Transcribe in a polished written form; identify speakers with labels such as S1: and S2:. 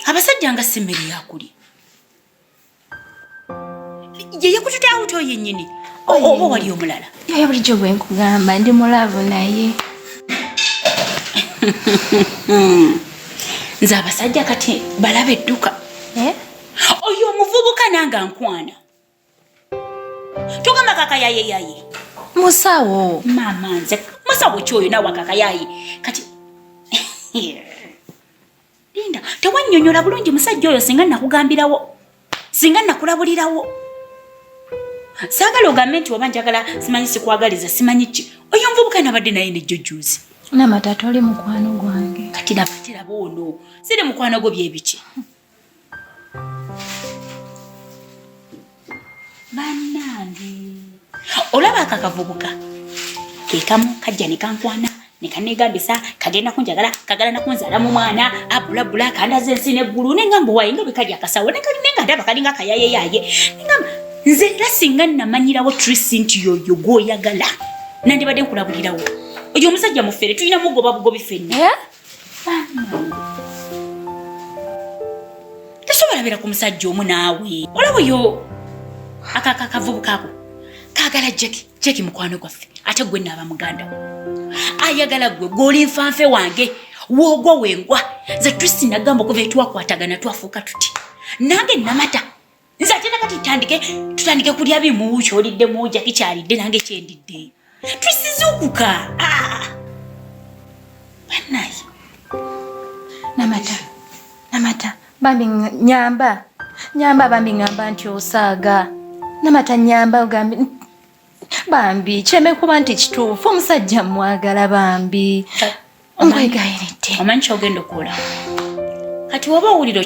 S1: abasajja nga simmere yakuli ye yakututawo to yennyini oba wali omulala
S2: yaye bulijjo bwe nkugamba ndi mulavu naye
S1: nze abasajja kati balaba edduka oyo omuvubuka nanga nkwana tugamba kakayayeyaye
S2: musawo
S1: mama nze musawo kyoyo nawe kakayaye kati Linda tewannyonnyola bulungi musajja oyo singa nakugambirawo singa nakulabulirawo saagala ogambe nti oba njagala simanyi sikwagaliza simanyi ki oyo omuvubuka nabadde naye nejjojuuzi
S2: Namatata oli mukwano gwange
S1: kati nabatira boono siri mukwano gwo byebiki bannange olaba akakavubuka kekamu kajja nekankwana nekanegambisa kagenda kunjagala kagala nakunzala mu mwana abulabula kandaze ensi neggulu nengamba waye nga bwekajja akasawo nenga ndaba kalinga kayayeyaye nengamba nze era singa namanyirawo Trisi nti yoyo gwoyagala nandibadde nkulabulirawo oyo omusajja mufere tulina mugoba bugobi ffenna tesobola beera ku musajja omu naawe olaba oyo akakavubukaako kaagala jeki mukwano gwaffe ate gwe naaba muganda ayagala gwe gw'oli nfanfe wange woogwa wengwa nze Trisi nagamba okuva etwakwatagana twafuuka tuti nange namata nze ate nakati tutandike kulya bimu kyoliddemu jaki kyalidde nange kyendidde Trisi zuukuka bannaye
S2: Namata bambi nyamba bambi ngamba nti osaaga Namata nyamba ogambi bambi kyeme kuba nti kituufu omusajja mwagala bambi onkwegayiridde
S1: omanyi kyogenda okukola kati woba owulira